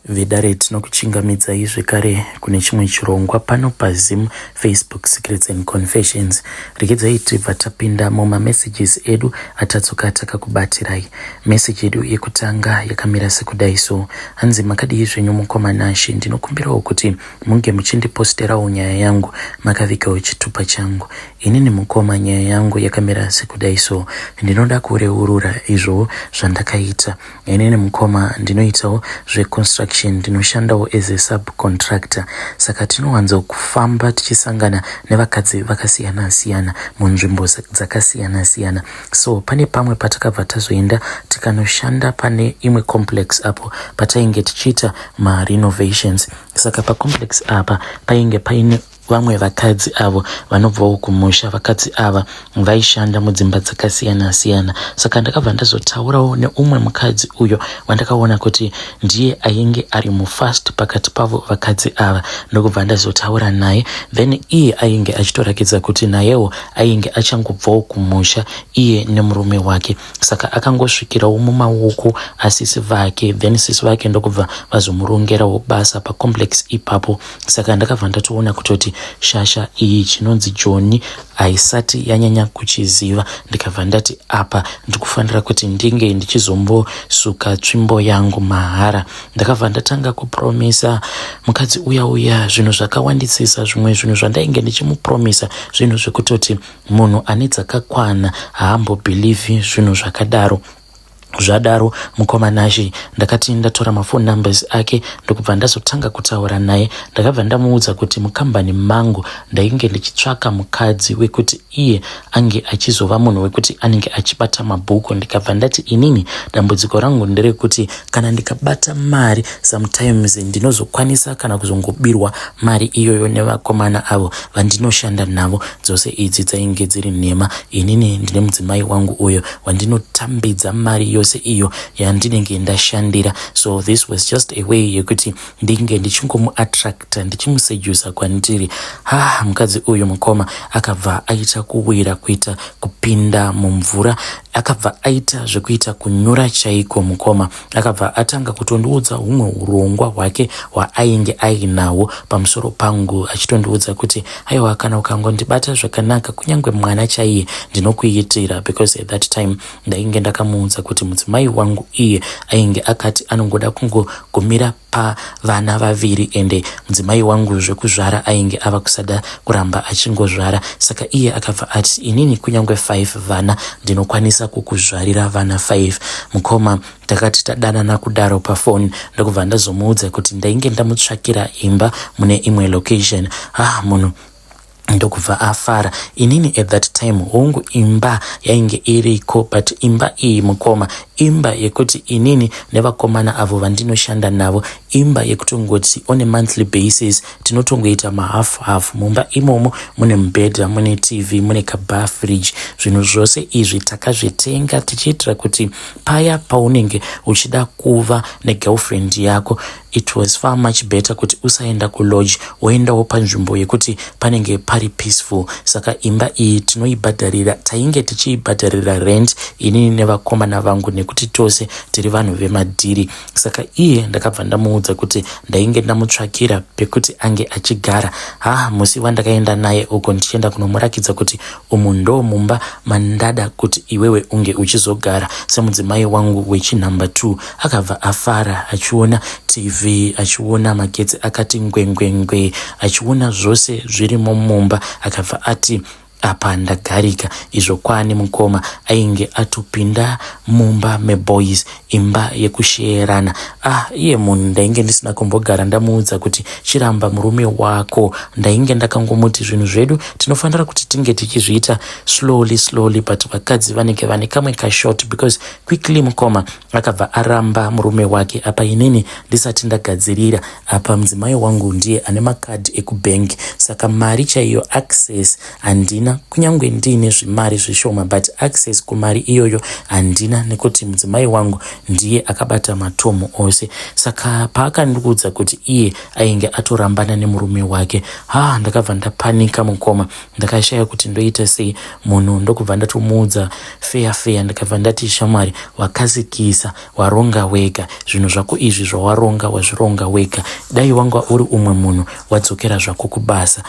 Vedare tinokuchingamidzai zvekare kune chimwe chirongwa pano paZim Facebook Secrets and Confessions. Regedzai tibva tapinda mumamessages edu atatsoka takakubatirai. Message edu yekutanga yakamira sekudai so: hanzi makadii zvenyu mukomanashi, ndinokumbirawo kuti munge muchindiposterawo nyaya yangu makavikawo chitupa changu. Inini mukoma, nyaya yangu yakamira sekudai so: ndinoda kureurura izvo zvandakaita. Inini mukoma, ndinoitawo zveconstruction, ndinoshandawo as a subcontractor. Saka tinowanza kufamba tichisangana nevakadzi vakasiyana siyana munzvimbo dzakasiyana siyana. So pane pamwe patakabva tazoenda tikanoshanda pane imwe complex apo patainge tichiita renovations. Saka pacomplex apa painge paine vamwe vakadzi avo vanobvawo kumusha. Vakadzi ava vaishanda mudzimba dzakasiyana siyana. Saka ndakabva ndazotaurawo neumwe mukadzi uyo wandakaona kuti ndiye ainge ari mufast pakati pavo vakadzi ava. Ndokubva ndazotaura naye, then iye ainge achitorakidza kuti nayewo ainge achangobvawo kumusha, iye nemurume wake. Saka akangosvikirawo mumaoko asisi vake, then sisi vake ndokubva vazomurongerawo basa pacomplex ipapo. Saka ndakabva ndatoona kutoti shasha iyi chinonzi Joni haisati yanyanya kuchiziva. Ndikabva ndati apa ndikufanira kuti ndinge ndichizombosuka tsvimbo yangu mahara. Ndakabva ndatanga kupromisa mukadzi uya zvinhu zvakawandisisa, zvimwe zvinhu zvandainge ndichimupromisa zvinhu zvekutoti munhu ane dzakakwana haambobhilivhi zvinhu zvakadaro. Zvadaro mukomanashi ndakati ndatora mafoni numbers ake ndokubva ndazotanga kutaura naye. Ndakabva ndamuudza kuti mukambani mangu ndainge ndichitsvaka mukadzi wekuti iye ange achizova munhu wekuti anenge achibata mabhuku. Ndikabva ndati inini dambudziko rangu nderekuti kana ndikabata mari sometimes ndinozokwanisa kana kuzongobirwa mari iyoyo nevakomana avo vandinoshanda navo. Dzose idzi dzainge dziri nhema. Inini ndine mudzimai wangu uyo wandinotambidza mari yose iyo yandinenge ndashandira. So this was just a way yekuti ndinge ndichingomuattracta, ndichimusedusa kwandiri. Mukadzi uyu mukoma akabva aita kuwira, kuita kupinda mumvura, akabva aita zvekuita kunyura chaiko. Mukoma akabva atanga kutondiudza humwe urongwa hwake hwaainge ainawo pamusoro pangu, achitondiudza kuti aiwa, kana ukangondibata zvakanaka kunyange mwana chaiye ndinokuitira. Because at that time ndainge ndakamuudza kuti mudzimai wangu iye ainge akati anongoda kungogumira pavana vaviri, ende mudzimai wangu zvekuzvara ainge ava kusada kuramba achingozvara. Saka iye akabva ati inini kunyange 5 vana ndinokwanisa kukuzvarira vana 5. Mukoma takati tadanana kudaro pafoni, ndokubva ndazomuudza kuti ndainge ndamutsvakira imba mune imwe location. Munhu ndokubva afara. Inini at that time hongu imba yainge iriko, but imba iyi mukoma imba yekuti inini nevakomana avo vandinoshanda navo, imba yekutongoti on a monthly basis tinotongoita half mumba imomo. Mune mubhedha, mune TV, mune kabar fridge. Zvinhu zvose izvi takazvitenga tichiitira kuti paya paunenge uchida kuva negirlfriend yako, it was far much better kuti usaenda kulodge, woendawo panzvimbo yekuti panenge pari peaceful. Saka imba iyi tinoibhadharira, tainge tichiibhadharira rent inini nevakomana vangu nekuti tose tiri vanhu vemadhiri. Saka iye ndakabva ndamuudza kuti ndainge ndamutsvakira pekuti ange achigara. Musi wandakaenda naye uko ndichienda kunomurakidza kuti umu ndo mumba mandada kuti iwewe unge uchizogara semudzimai wangu wechinumber 2. Akabva afara achiona TV, achiona magetsi akati ngwengwengwe, achiona zvose zvirimo mumba. Akabva ati apa ndagarika. Izvo kwani mukoma ainge atopinda mumba meboys, imba yekusherana. Iye munhu ndainge ndisina kumbogara ndamuudza kuti chiramba murume wako. Ndainge ndakangomuti zvinhu zvedu tinofanira kuti tinge tichizviita slowly, but vakadzi vanenge vane kamwe kashort. Because quickly mukoma akabva aramba murume wake. Apa inini ndisati ndagadzirira, apa mudzimai wangu ndiye ane makadhi ekubank, saka mari chaiyo access handina. handina, kunyangwe ndine zvimari zvishoma, but access kumari iyoyo handina, nekuti mudzimai wangu ndiye akabata matomo ose. Saka paakandiudza kuti iye ainge atorambana nemurume wake, ndakabva ndapanika mukoma, ndakashaya kuti ndoita sei. Munhu ndokubva ndatomuudza feya, ndakabva ndati shamwari, wakazikisa, waronga wega, zvinhu zvako izvi zvawaronga wazvironga wega, dai wanga uri umwe munhu wadzokera zvako kubasa.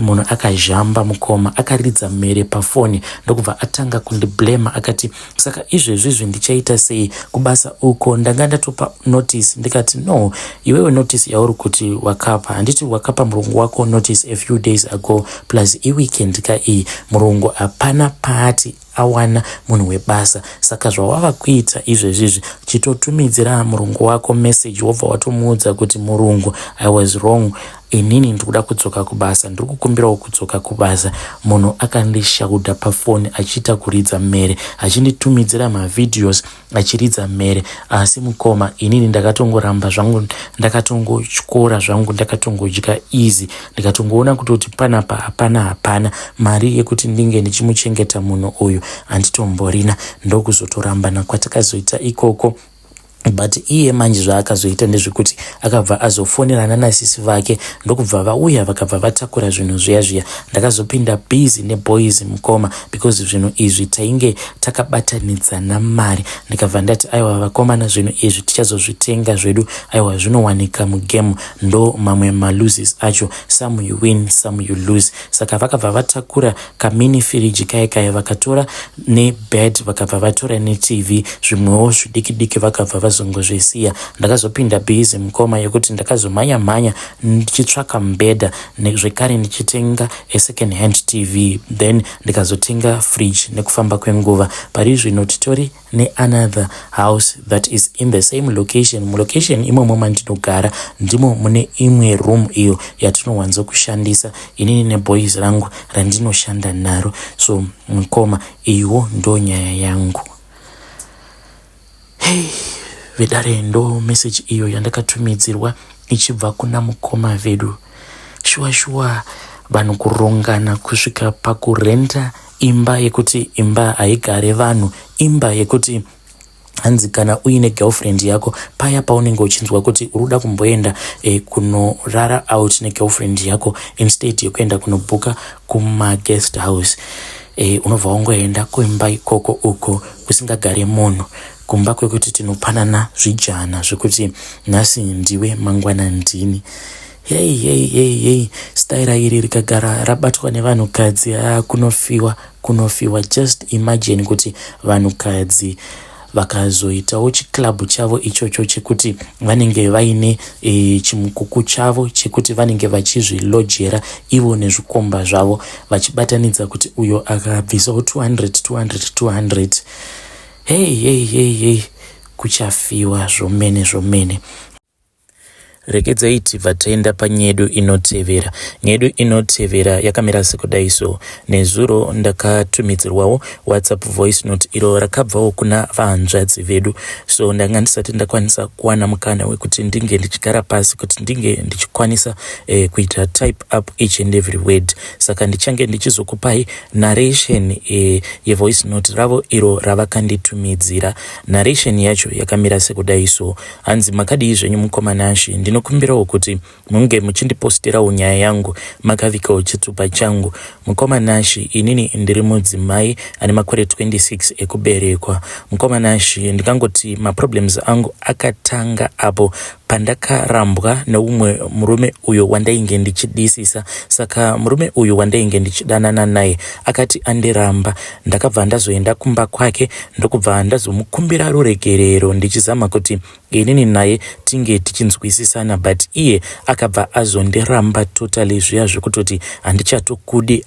Munhu akazhamba mukoma, akaridza mere pafoni, ndokubva atanga kundiblema, akati saka izvezvizvi ndichaita sei kubasa uko? Ndanga ndatopa notice, ndikati no, iwewe notice yauri kuti wakapa, handiti wakapa murungu wako notice a few days ago plus weekend kai murungu hapana paati awana munhu webasa. Saka zvawava kuita izvezvizvi, chitotumidzira murungu wako message, wobva watomuudza kuti murungu, I was wrong, inini ndikuda kudzoka kubasa, ndiri kukumbirawo kudzoka kubasa. Munhu akandishauda pafoni achiita kuridza mere, achinditumidzira mavideos achiridza mere. Asi mukoma, inini ndakatongoramba zvangu, ndakatongotyora zvangu, ndakatongodya easy, ndikatongoona kuti panapa hapana mari yekuti ndinge ndichimuchengeta munhu uyu handitomborina. Ndokuzotorambana kwatakazoita ikoko. But iye manje zvaakazoita ndezvekuti akabva azofonerana nasisi vake, ndokubva vauya vakabva vatakura zvinhu zviya. Ndakazopinda busy neboys mukoma, because zvinhu izvi tainge takabatanidzana mari. Ndikabva ndati aiwa vakomana, zvinhu izvi tichazozvitenga zvedu, aiwa zvinowanika mugame, ndo mamwe maloses acho, some you win some you lose. Saka vakabva vatakura kamini fridge kaya, vakatora nebed, vakabva vatora netv, zvimwewo zvidiki vakabva zvesiya. Ndakazopinda busy mukoma yekuti ndakazomhanya ndichitsvaka mbedha, zvekare ndichitenga a second hand tv, then ndikazotenga fridge. Nekufamba kwenguva pari zvino titori neanother house that is in the same location. Mulocation imomo mandinogara ndimo mune imwe room iyo yatinowanzokushandisa inini neboys rangu randinoshanda naro. So mukoma, iwo ndo nyaya yangu. Vedare ndo message iyo yandakatumidzirwa ichibva kuna mukoma vedu. Shua vanhu kurongana kusvika pakurenta imba yekuti imba haigare vanhu, imba yekuti hanzi kana uine girlfriend yako paya paunenge uchinzwa kuti uruda kumboenda kunorara out negirlfriend yako, instead yekuenda kunobhuka kuma guest house, unobva wangoenda kuimba ikoko uko kusingagare munhu, kumba kwekuti tinopanana zvijana zvekuti nhasi ndiwe mangwana ndini. Staira iri rikagara rabatwa nevanhukadzi, kunofiwa. Just imagine kuti vanhukadzi vakazoitawo chiclub chavo ichocho chekuti vanenge vaine chimukuku chavo chekuti vanenge vachizvilojera ivo nezvikomba zvavo, vachibatanidza kuti uyo akabvisawo 200 kuchafiwa zvomene. Regedzai tibva taenda panyedu inotevera. Nyedu inotevera yakamira sekudai so. Nezuro ndakatumidzirwawo WhatsApp voice note iro rakabvawo kuna vahanzvadzi vedu. So ndanga ndisati ndakwanisa kuwana mukana wekuti ndinge ndichigara pasi kuti ndinge ndichikwanisa kuita type up each and every word. Saka ndichange ndichizokupai narration yevoice note ravo iro ravakanditumidzira. Narration yacho yakamira sekudai so. Hanzi makadii zvenyu mukoma nashi, ndinokumbirawo kuti munge muchindipostirawo nyaya yangu makavikawo chitupa changu. Mukoma nashi, inini ndiri mudzimai ane makore 26 ekuberekwa. Mukoma nashi, ndikangoti maproblems angu akatanga apo pandakarambwa neumwe murume uyo wandainge ndichidisisa. Saka murume uyo wandainge ndichidanana naye akati andiramba. Ndakabva ndazoenda kumba kwake, ndokubva ndazomukumbira ruregerero ndichizama kuti inini naye tinge tichinzwisisana, but iye akabva azondiramba totally zviya zvekutoti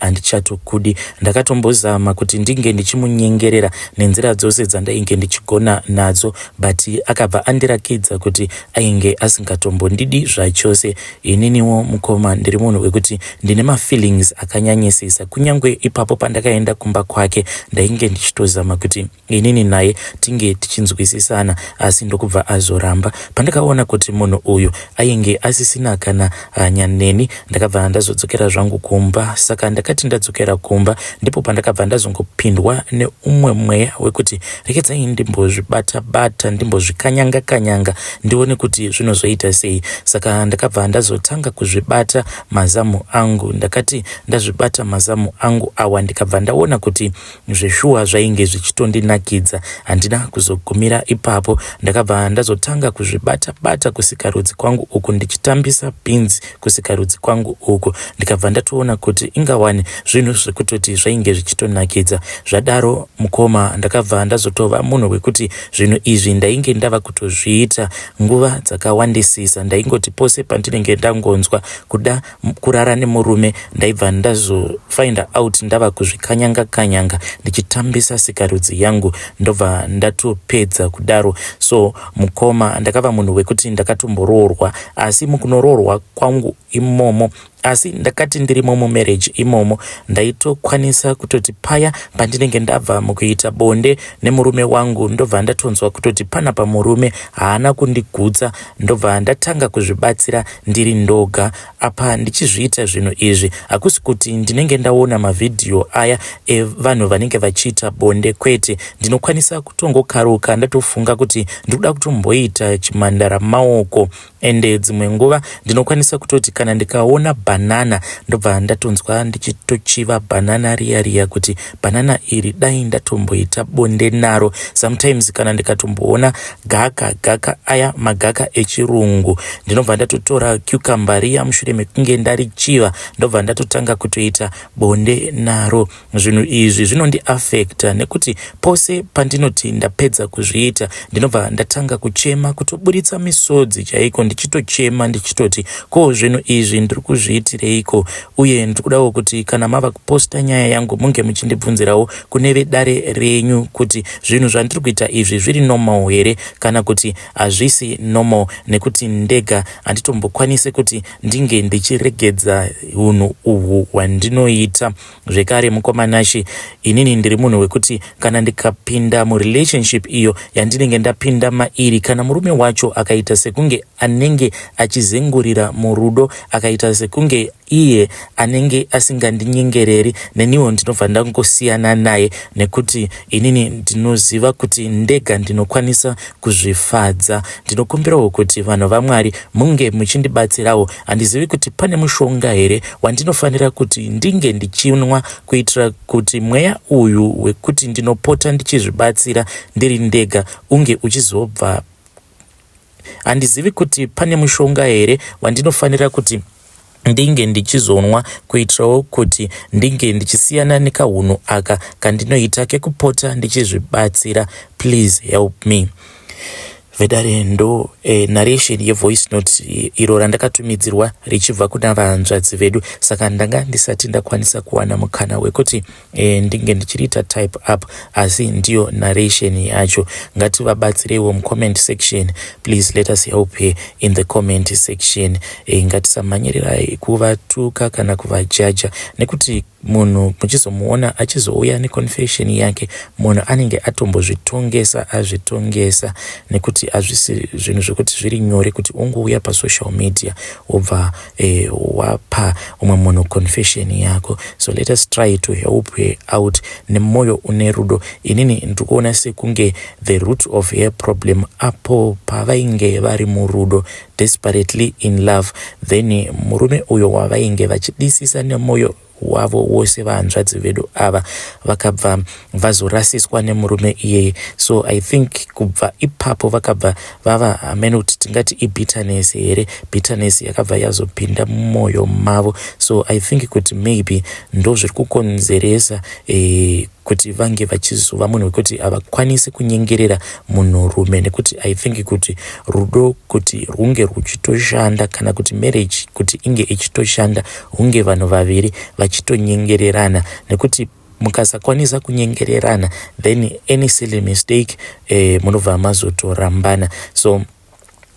handichatokudi. Ndakatombozama kuti ndinge ndichimunyengerera nenzira dzose dzandainge ndichigona nadzo, but akabva andirakidza kuti ainge asingatombondidi zvachose. Ininiwo mukoma ndiri munhu wekuti ndine mafeelings akanyanyisisa. Kunyangwe ipapo pandakaenda kumba kwake ndainge ndichitozama kuti inini naye tinge tichinzwisisana, asi ndokubva azoramba. Pandakaona kuti munhu uyu ainge asisina kana nyaneni, ndakabva ndazodzokera zvangu kumba. Saka ndakati ndadzokera kumba ndipo pandakabva ndazongopindwa neumwe mweya wekuti rekedzai ndimbozvibata ndimbozvikanyanga ndione kuti zvinozoita sei. Saka ndakabva ndazotanga kuzvibata mazamu angu. Ndakati ndazvibata mazamu angu awa ndikabva ndaona kuti zveshuwa zvainge zvichitondinakidza. Handina kuzogumira ipapo, ndakabva ndazotanga kuzvibata kusikarudzi kwangu uku, ndichitambisa pins kusikarudzi kwangu uku. Ndikabva ndatoona kuti ingawani zvinhu zvekutoti zvainge zvichitonakidza. Zvadaro mukoma ndakabva ndazotova munhu wekuti zvinhu izvi ndainge ndava kutozviita nguva dzakawandisisa. Ndaingoti pose pandinenge ndangonzwa kuda kurara nemurume ndaibva ndazofind out ndava kuzvikanyanga ndichitambisa sikarudzi yangu, ndobva ndatopedza kudaro. So mukoma ndakava munhu wekuti ndakatombororwa, asi mukunoroorwa kwangu imomo, asi ndakati ndirimo mumarriage imomo ndaitokwanisa kutoti paya pandinenge ndabva mukuita bonde nemurume wangu, ndobva ndatonzwa kutoti panapa murume haana kundigutsa. Ndobva ndatanga kuzvibatsira ndiri ndoga. Apa ndichizviita zvinhu izvi hakusi kuti ndinenge ndaona mavhidhiyo aya evanhu vanenge vachiita bonde, kwete. Ndinokwanisa kutongokaruka ndatofunga kuti ndikuda kutomboita chimandara maoko. Ende dzimwe nguva ndinokwanisa kutoti kana ndikaona banana ndobva ndatonzwa ndichitochiva banana riya kuti banana iri dai ndatomboita bonde naro. Sometimes kana ndikatomboona gaka aya magaka echirungu ndinobva ndatotora cucumber riya mushure mekunge ndarichiva ndobva ndatotanga kutoita bonde naro. Zvinhu izvi zvinondiafekta nekuti pose pandinoti ndapedza kuzviita ndinobva ndatanga kuchema, kutoburitsa misodzi chaiko, ndichitochema ndichitoti ko zvinhu izvi ndiri kuzviitireiko. Uye ndikudawo kuti kana mava kuposta nyaya yangu munge muchindibvunzirawo kune vedare renyu kuti zvinhu zvandiri kuita izvi zviri normal here kana kuti hazvisi normal, nekuti ndega handitombokwanise kuti ndinge ndichiregedza unhu uhwu hwandinoita. Zvekare mukomanashi, inini ndiri munhu wekuti kana ndikapinda murelationship iyo yandinenge ndapinda mairi, kana murume wacho akaita sekunge anenge achizengurira murudo, akaita sekunge iye anenge asingandinyengereri, neniwo ndinobva ndangosiyana naye, nekuti inini ndinoziva kuti ndega ndinokwanisa kuzvifadza. Ndinokumbirawo kuti vanhu vaMwari munge muchindibatsirawo. Handizivi kuti pane mushonga here wandinofanira kuti ndinge ndichinwa kuitira kuti mweya uyu wekuti ndinopota ndichizvibatsira ndiri ndega unge uchizobva. Handizivi kuti pane mushonga here wandinofanira kuti ndinge ndichizonwa kuitirawo kuti ndinge ndichisiyana nekahunhu aka kandinoita kekupota ndichizvibatsira. Please help me. Vedare ndo narration yevoice note iro randakatumidzirwa richibva kuna vahanzvadzi vedu. Saka ndanga ndisati ndakwanisa kuwana mukana wekuti ndinge ndichiriita type up, asi ndiyo narration yacho. Ngativabatsirewo mucomment section. Please let us help her in the comment section. Ngatisamanyirirai kuvatuka kana kuvajaja, nekuti munhu muchizomuona achizouya neconfession yake munhu anenge azvitongesa, nekuti hazvisi zvinhu zvekuti zviri nyore kuti ungouya pasocial media wobva wapa umwe munhu confession yako. So let us try to help her out nemoyo une rudo. Inini ndikuona sekunge the root of her problem apo pavainge vari murudo, desperately in love, then murume uyo wavainge vachidisisa nemoyo wavo wose vahanzvadzi vedu ava vakabva vazorasiswa nemurume iyeye. So I think kubva ipapo vakabva vava amene kuti tingati ibitterness here, bitterness yakabva yazopinda mumwoyo mavo. So I think kuti maybe ndo zviri kukonzeresa kuti vange vachizova munhu wekuti havakwanisi kunyengerera munhurume, nekuti I think kuti rudo kuti runge ruchitoshanda kana kuti marriage kuti inge ichitoshanda hunge vanhu vaviri vachitonyengererana, nekuti mukasakwanisa kunyengererana then any silly mistake munobva mazotorambana. So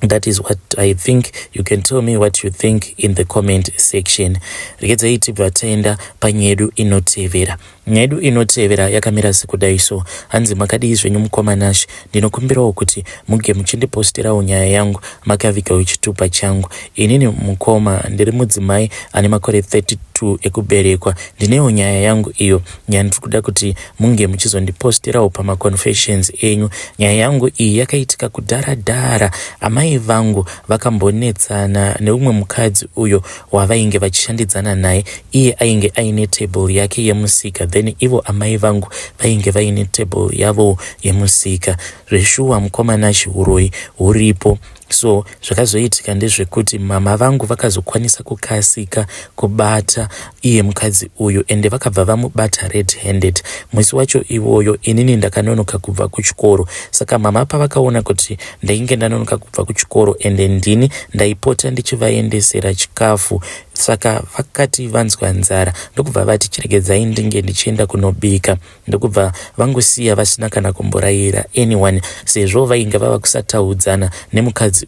That is what I think. You can tell me what you think in the comment section. Regedzai tibva taenda panyedu inotevera. Nyedu inotevera yakamira sekudai so. Hanzi makadii zvenyu mukomanashi. Ndinokumbirawo kuti muge muchindipostirawo nyaya yangu makavika chitupa changu. Inini mukoma ndiri mudzimai ane makore 32 ekuberekwa. Ndinewo nyaya yangu iyo. Nyandiri kuda kuti munge muchizondipostirawo pamaconfessions enyu. Nyaya yangu iyi yakaitika kudhara. Amai Vangu vakambonetsana neumwe mukadzi uyo wavainge vachishandidzana naye. Iye ainge aine table yake yemusika, then ivo Amai Vangu vainge vaine table yavo yemusika. Zveshuwa mukomanashi uroyi huripo. So zvakazoitika ndezvekuti mama vangu vakazokwanisa kukasika kubata iye mukadzi uyu, ende vakabva vamubata red handed. Musi wacho iwoyo inini ndakanonoka kubva kuchikoro. Saka mama pavakaona kuti ndainge ndanonoka kubva kuchikoro ende ndini ndaipota ndichivaendesera chikafu, saka vakati vanzwa nzara ndokubva vati chiregedzai ndinge ndichienda kunobika. Ndokubva vangosiya vasina kana kumborayira anyone, sezvo vainge vava kusataudzana nemukadzi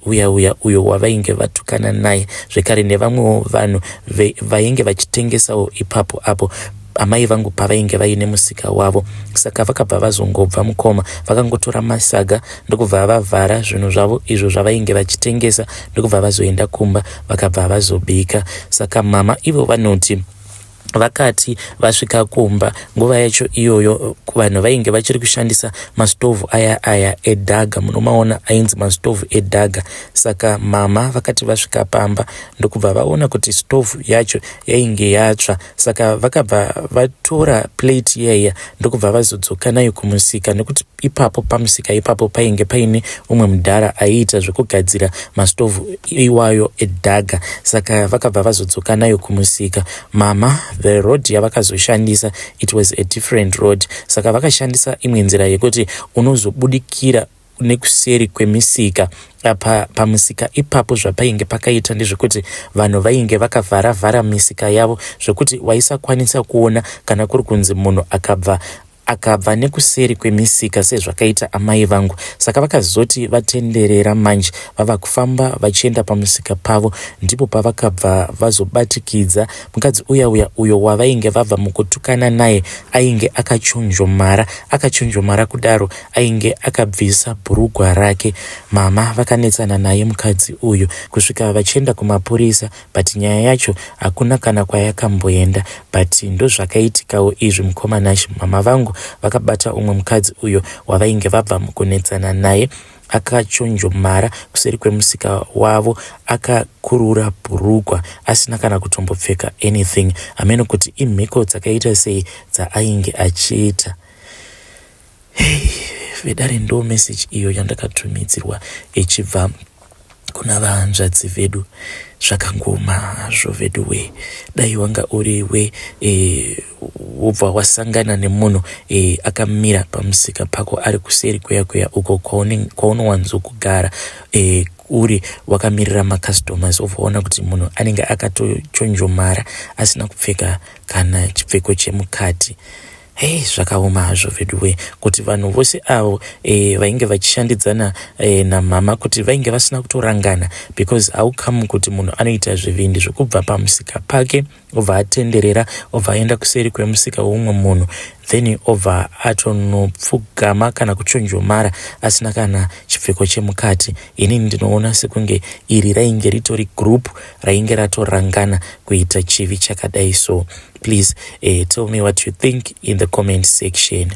uyo wavainge vatukana naye, zvekare nevamwewo vanhu vainge vachitengesawo ipapo apo Amai Vangu pavainge vaine musika wavo. Saka vakabva vazongobva mukoma, vakangotora masaga ndokubva vavhara zvinhu zvavo izvo zvavainge vachitengesa, ndokubva vazoenda kumba vakabva vazobika. Saka mama ivo vanoti vakati vasvika kumba nguva yacho iyoyo vanhu vainge vachiri kushandisa mastovhu aya edhaga, munomaona ainzi mastovhu edhaga. Saka mama vakati vasvika pamba ndokubva vaona kuti stovhu yacho yainge yatsva. Saka vakabva vatora plate iyaya ndokubva vazodzoka nayo kumusika, nekuti ipapo pamusika ipapo painge paine umwe mudhara aiita zvekugadzira mastovhu iwayo edhaga. Saka vakabva vazodzoka nayo kumusika. Mama the road yavakazoshandisa it was a different road. Saka vakashandisa imwe nzira yekuti unozobudikira nekuseri kwemisika. Apa pamusika ipapo zvapainge pakaita ndezvekuti vanhu vainge vakavhara misika yavo zvekuti waisakwanisa kuona kana kuri kunzi munhu akabva nekuseri kwemisika sezvakaita Amai Vangu. Saka vakazoti vatenderera manje vava kufamba vachienda pamusika pavo, ndipo pavakabva vazobatikidza mukadzi uyo wavainge vabva mukutukana naye ainge akachonjomara kudaro ainge akabvisa bhurugwa rake. Mama vakanetsana naye mukadzi uyu kusvika vachienda kumapurisa, but nyaya yacho hakuna kana kwayakamboenda. But ndozvakaitikawo izvi mukomanashi. Mama Vangu vakabata umwe mukadzi uyo wavainge vabva mukunetsana naye, akachonjomara kuseri kwemusika wavo, akakurura bhurugwa asina kana kutombopfeka anything. Ameno kuti imhiko dzakaita sei dzaainge achiita. Vedare ndo message iyo yandakatumidzirwa ichibva kuna vahanzvadzi vedu. Zvakangoma zvo vedu we, dai wanga uri wobva wasangana nemunhu akamira pamusika pako ari kuseri kweya uko kwaunowanzokugara uri wakamirira macustomers, obvaona kuti munhu anenge akatochonjomara asina kupfeka kana chipfeko chemukati. Zvakaoma hazvo veduwe kuti vanhu vose avo vainge vachishandidzana namama kuti vainge vasina kutorangana, because haukamu kuti munhu anoita zvivindi zvekubva pamusika pake obva atenderera obva aenda kuseri kwemusika woumwe munhu, then obva atonopfugama kana kuchonjomara asina kana chipfeko chemukati. Inini ndinoona sekunge iri rainge ritori group rainge ratorangana kuita chivi chakadai so. Please tell me what you think in the comment section.